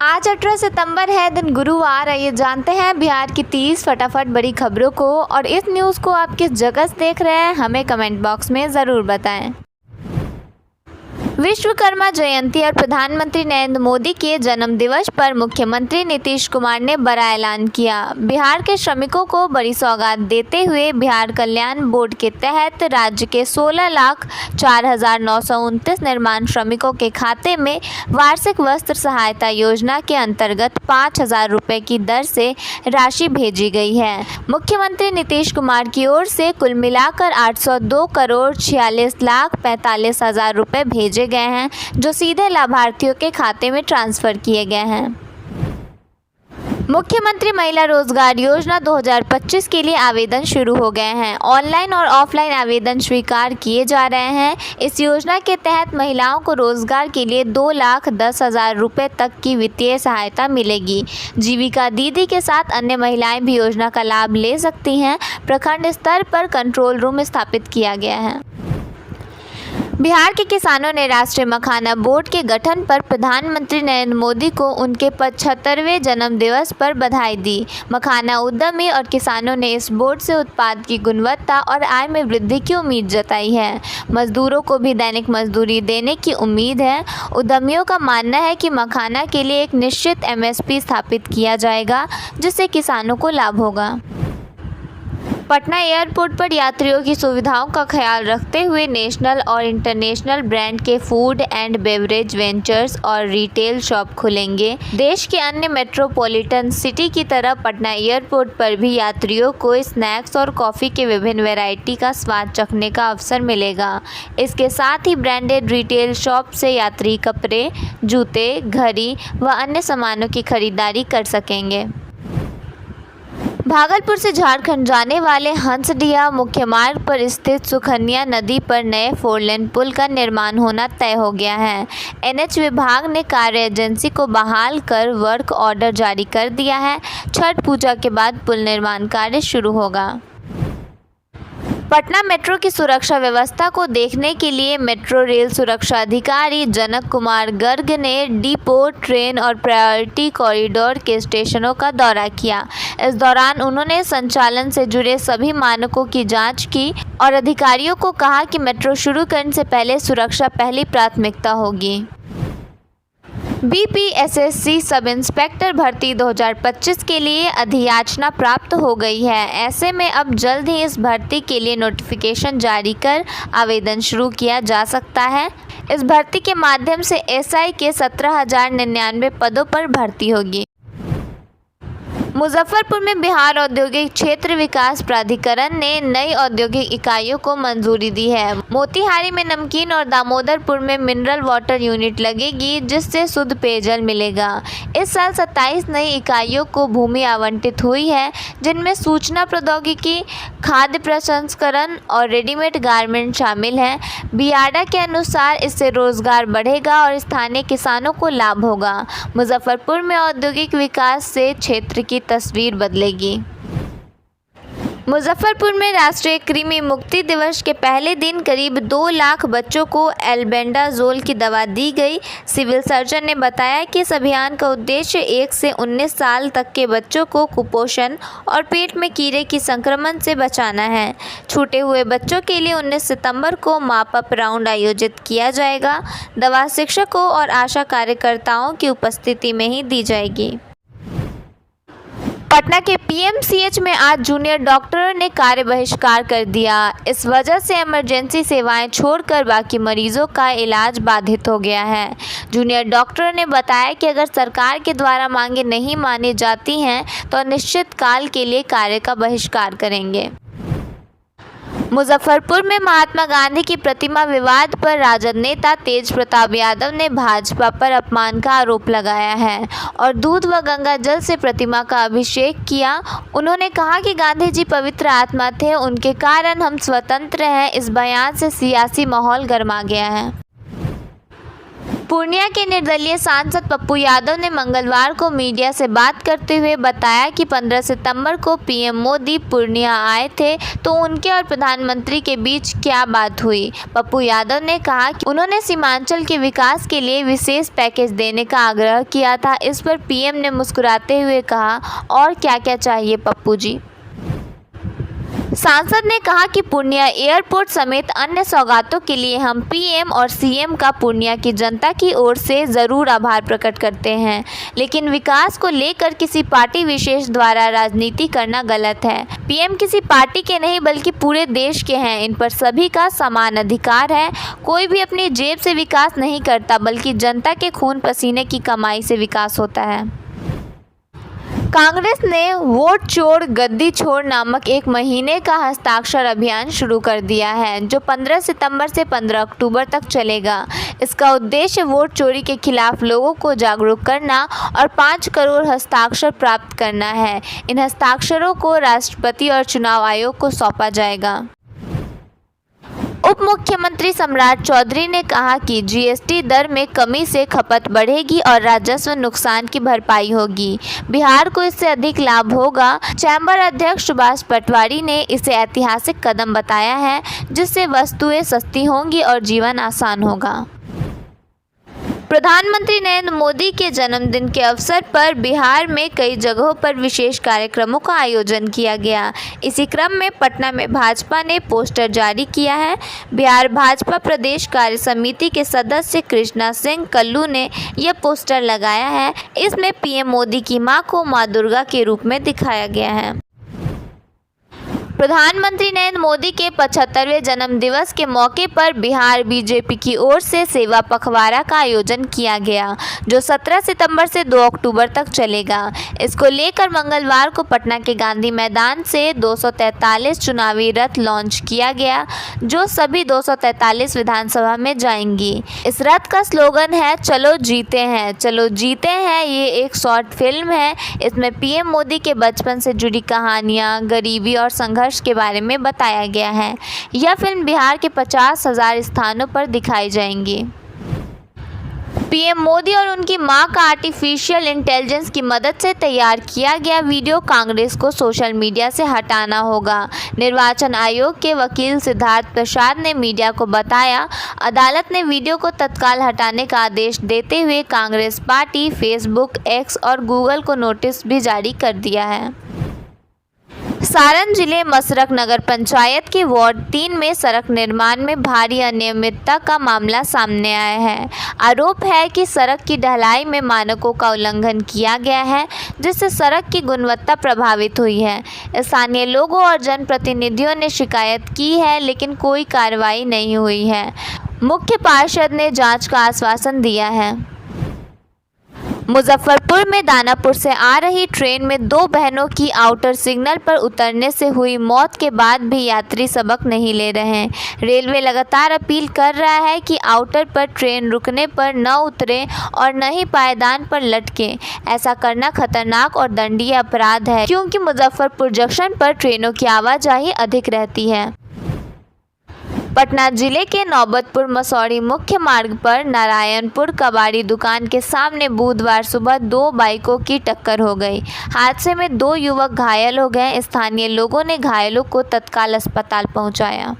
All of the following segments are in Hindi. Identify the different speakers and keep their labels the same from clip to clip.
Speaker 1: आज 18 सितंबर है, दिन गुरुवार। आइए जानते हैं बिहार की 30 फटाफट बड़ी खबरों को। और इस न्यूज़ को आप किस जगह से देख रहे हैं, हमें कमेंट बॉक्स में ज़रूर बताएं। विश्वकर्मा जयंती और प्रधानमंत्री नरेंद्र मोदी के जन्म दिवस पर मुख्यमंत्री नीतीश कुमार ने बड़ा ऐलान किया। बिहार के श्रमिकों को बड़ी सौगात देते हुए बिहार कल्याण बोर्ड के तहत राज्य के 16,04,929 निर्माण श्रमिकों के खाते में वार्षिक वस्त्र सहायता योजना के अंतर्गत 5,000 रुपये की दर से राशि भेजी गई है। मुख्यमंत्री नीतीश कुमार की ओर से कुल मिलाकर 802,46,45,000 रुपये भेजे गए हैं, जो सीधे लाभार्थियों के खाते में ट्रांसफर किए गए हैं। मुख्यमंत्री महिला रोजगार योजना 2025 के लिए आवेदन शुरू हो गए हैं। ऑनलाइन और ऑफलाइन आवेदन स्वीकार किए जा रहे हैं। इस योजना के तहत महिलाओं को रोजगार के लिए 2,10,000 रुपये तक की वित्तीय सहायता मिलेगी। जीविका दीदी के साथ अन्य महिलाएं भी योजना का लाभ ले सकती हैं। प्रखंड स्तर पर कंट्रोल रूम स्थापित किया गया है। बिहार के किसानों ने राष्ट्रीय मखाना बोर्ड के गठन पर प्रधानमंत्री नरेंद्र मोदी को उनके 75वें जन्म दिवस पर बधाई दी। मखाना उद्यमी और किसानों ने इस बोर्ड से उत्पाद की गुणवत्ता और आय में वृद्धि की उम्मीद जताई है। मजदूरों को भी दैनिक मजदूरी देने की उम्मीद है। उद्यमियों का मानना है कि मखाना के लिए एक निश्चित MSP स्थापित किया जाएगा, जिससे किसानों को लाभ होगा। पटना एयरपोर्ट पर यात्रियों की सुविधाओं का ख्याल रखते हुए नेशनल और इंटरनेशनल ब्रांड के फूड एंड बेवरेज वेंचर्स और रिटेल शॉप खुलेंगे। देश के अन्य मेट्रोपॉलिटन सिटी की तरह पटना एयरपोर्ट पर भी यात्रियों को स्नैक्स और कॉफ़ी के विभिन्न वैरायटी का स्वाद चखने का अवसर मिलेगा। इसके साथ ही ब्रांडेड रिटेल शॉप से यात्री कपड़े, जूते, घड़ी व अन्य सामानों की खरीदारी कर सकेंगे। भागलपुर से झारखंड जाने वाले हंसडीहा मुख्य मार्ग पर स्थित सुखनिया नदी पर नए 4 लेन पुल का निर्माण होना तय हो गया है। NH विभाग ने कार्य एजेंसी को बहाल कर वर्क ऑर्डर जारी कर दिया है। छठ पूजा के बाद पुल निर्माण कार्य शुरू होगा। पटना मेट्रो की सुरक्षा व्यवस्था को देखने के लिए मेट्रो रेल सुरक्षा अधिकारी जनक कुमार गर्ग ने डिपो, ट्रेन और प्रायोरिटी कॉरिडोर के स्टेशनों का दौरा किया। इस दौरान उन्होंने संचालन से जुड़े सभी मानकों की जांच की और अधिकारियों को कहा कि मेट्रो शुरू करने से पहले सुरक्षा पहली प्राथमिकता होगी। BPSSC सब इंस्पेक्टर भर्ती 2025 के लिए अधियाचना प्राप्त हो गई है। ऐसे में अब जल्द ही इस भर्ती के लिए नोटिफिकेशन जारी कर आवेदन शुरू किया जा सकता है। इस भर्ती के माध्यम से SI के 17,099 पदों पर भर्ती होगी। मुजफ्फरपुर में बिहार औद्योगिक क्षेत्र विकास प्राधिकरण ने नई औद्योगिक इकाइयों को मंजूरी दी है। मोतिहारी में नमकीन और दामोदरपुर में मिनरल वाटर यूनिट लगेगी, जिससे शुद्ध पेयजल मिलेगा। इस साल 27 नई इकाइयों को भूमि आवंटित हुई है, जिनमें सूचना प्रौद्योगिकी, खाद्य प्रसंस्करण और रेडीमेड गारमेंट शामिल हैं। बियाडा के अनुसार इससे रोजगार बढ़ेगा और स्थानीय किसानों को लाभ होगा। मुजफ्फरपुर में औद्योगिक विकास से क्षेत्र की तस्वीर बदलेगी। मुजफ्फरपुर में राष्ट्रीय कृमि मुक्ति दिवस के पहले दिन करीब 2 लाख बच्चों को एल्बेंडाजोल की दवा दी गई। सिविल सर्जन ने बताया कि इस अभियान का उद्देश्य 1 से 19 साल तक के बच्चों को कुपोषण और पेट में कीड़े की संक्रमण से बचाना है। छूटे हुए बच्चों के लिए 19 सितंबर को माप अप राउंड आयोजित किया जाएगा। दवा शिक्षकों और आशा कार्यकर्ताओं की उपस्थिति में ही दी जाएगी। पटना के PMCH में आज जूनियर डॉक्टरों ने कार्य बहिष्कार कर दिया। इस वजह से इमरजेंसी सेवाएं छोड़कर बाकी मरीजों का इलाज बाधित हो गया है। जूनियर डॉक्टरों ने बताया कि अगर सरकार के द्वारा मांगे नहीं मानी जाती हैं तो अनिश्चित काल के लिए कार्य का बहिष्कार करेंगे। मुजफ्फरपुर में महात्मा गांधी की प्रतिमा विवाद पर राजद नेता तेज प्रताप यादव ने भाजपा पर अपमान का आरोप लगाया है और दूध व गंगा जल से प्रतिमा का अभिषेक किया। उन्होंने कहा कि गांधी जी पवित्र आत्मा थे, उनके कारण हम स्वतंत्र हैं। इस बयान से सियासी माहौल गर्मा गया है। पूर्णिया के निर्दलीय सांसद पप्पू यादव ने मंगलवार को मीडिया से बात करते हुए बताया कि 15 सितंबर को पीएम मोदी पूर्णिया आए थे तो उनके और प्रधानमंत्री के बीच क्या बात हुई। पप्पू यादव ने कहा कि उन्होंने सीमांचल के विकास के लिए विशेष पैकेज देने का आग्रह किया था। इस पर पीएम ने मुस्कुराते हुए कहा, और क्या क्या चाहिए पप्पू जी। सांसद ने कहा कि पूर्णिया एयरपोर्ट समेत अन्य सौगातों के लिए हम पीएम और सीएम का पूर्णिया की जनता की ओर से ज़रूर आभार प्रकट करते हैं, लेकिन विकास को लेकर किसी पार्टी विशेष द्वारा राजनीति करना गलत है। पीएम किसी पार्टी के नहीं बल्कि पूरे देश के हैं, इन पर सभी का समान अधिकार है। कोई भी अपनी जेब से विकास नहीं करता बल्कि जनता के खून पसीने की कमाई से विकास होता है। कांग्रेस ने वोट चोर गद्दी छोड़ नामक एक महीने का हस्ताक्षर अभियान शुरू कर दिया है, जो 15 सितंबर से 15 अक्टूबर तक चलेगा। इसका उद्देश्य वोट चोरी के खिलाफ लोगों को जागरूक करना और 5 करोड़ हस्ताक्षर प्राप्त करना है। इन हस्ताक्षरों को राष्ट्रपति और चुनाव आयोग को सौंपा जाएगा। उप मुख्यमंत्री सम्राट चौधरी ने कहा कि जीएसटी दर में कमी से खपत बढ़ेगी और राजस्व नुकसान की भरपाई होगी। बिहार को इससे अधिक लाभ होगा। चैम्बर अध्यक्ष सुभाष पटवारी ने इसे ऐतिहासिक कदम बताया है, जिससे वस्तुएं सस्ती होंगी और जीवन आसान होगा। प्रधानमंत्री नरेंद्र मोदी के जन्मदिन के अवसर पर बिहार में कई जगहों पर विशेष कार्यक्रमों का आयोजन किया गया। इसी क्रम में पटना में भाजपा ने पोस्टर जारी किया है। बिहार भाजपा प्रदेश कार्य समिति के सदस्य कृष्णा सिंह कल्लू ने यह पोस्टर लगाया है। इसमें पीएम मोदी की मां को मां दुर्गा के रूप में दिखाया गया है। प्रधानमंत्री नरेंद्र मोदी के 75वें जन्मदिवस के मौके पर बिहार बीजेपी की ओर से सेवा पखवाड़ा का आयोजन किया गया, जो 17 सितंबर से 2 अक्टूबर तक चलेगा। इसको लेकर मंगलवार को पटना के गांधी मैदान से 243 चुनावी रथ लॉन्च किया गया, जो सभी 243 विधानसभा में जाएंगी। इस रथ का स्लोगन है, चलो जीते हैं, चलो जीते हैं। ये एक शॉर्ट फिल्म है। इसमें पीएम मोदी के बचपन से जुड़ी कहानियाँ, गरीबी और संघर्ष के बारे में बताया गया है। यह फिल्म बिहार के 50,000 स्थानों पर दिखाई जाएंगी। पीएम मोदी और उनकी मां का आर्टिफिशियल इंटेलिजेंस की मदद से तैयार किया गया वीडियो कांग्रेस को सोशल मीडिया से हटाना होगा। निर्वाचन आयोग के वकील सिद्धार्थ प्रसाद ने मीडिया को बताया, अदालत ने वीडियो को तत्काल हटाने का आदेश देते हुए कांग्रेस पार्टी, फेसबुक, एक्स और गूगल को नोटिस भी जारी कर दिया है। सारण जिले मसरक नगर पंचायत के वार्ड 3 में सड़क निर्माण में भारी अनियमितता का मामला सामने आया है। आरोप है कि सड़क की ढलाई में मानकों का उल्लंघन किया गया है, जिससे सड़क की गुणवत्ता प्रभावित हुई है। स्थानीय लोगों और जनप्रतिनिधियों ने शिकायत की है, लेकिन कोई कार्रवाई नहीं हुई है। मुख्य पार्षद ने जांच का आश्वासन दिया है। मुजफ्फरपुर में दानापुर से आ रही ट्रेन में 2 बहनों की आउटर सिग्नल पर उतरने से हुई मौत के बाद भी यात्री सबक नहीं ले रहे हैं। रेलवे लगातार अपील कर रहा है कि आउटर पर ट्रेन रुकने पर न उतरें और न ही पायदान पर लटकें। ऐसा करना खतरनाक और दंडनीय अपराध है, क्योंकि मुजफ्फरपुर जंक्शन पर ट्रेनों की आवाजाही अधिक रहती है। पटना जिले के नौबतपुर मसौड़ी मुख्य मार्ग पर नारायणपुर कबाड़ी दुकान के सामने बुधवार सुबह 2 बाइकों की टक्कर हो गई। हादसे में 2 युवक घायल हो गए। स्थानीय लोगों ने घायलों को तत्काल अस्पताल पहुंचाया।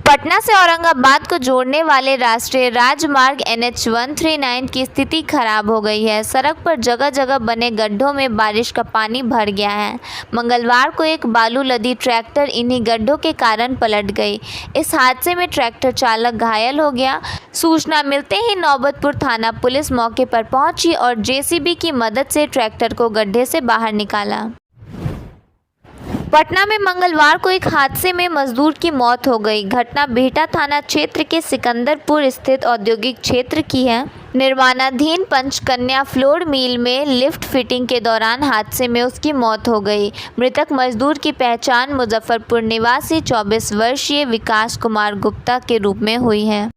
Speaker 1: पटना से औरंगाबाद को जोड़ने वाले राष्ट्रीय राजमार्ग NH 139 की स्थिति खराब हो गई है। सड़क पर जगह जगह बने गड्ढों में बारिश का पानी भर गया है। मंगलवार को एक बालू लदी ट्रैक्टर इन्हीं गड्ढों के कारण पलट गई। इस हादसे में ट्रैक्टर चालक घायल हो गया। सूचना मिलते ही नौबतपुर थाना पुलिस मौके पर पहुंची और JCB की मदद से ट्रैक्टर को गड्ढे से बाहर निकाला। पटना में मंगलवार को एक हादसे में मजदूर की मौत हो गई। घटना बिहटा थाना क्षेत्र के सिकंदरपुर स्थित औद्योगिक क्षेत्र की है। निर्माणाधीन पंचकन्या फ्लोर मिल में लिफ्ट फिटिंग के दौरान हादसे में उसकी मौत हो गई। मृतक मजदूर की पहचान मुजफ्फरपुर निवासी 24 वर्षीय विकास कुमार गुप्ता के रूप में हुई है।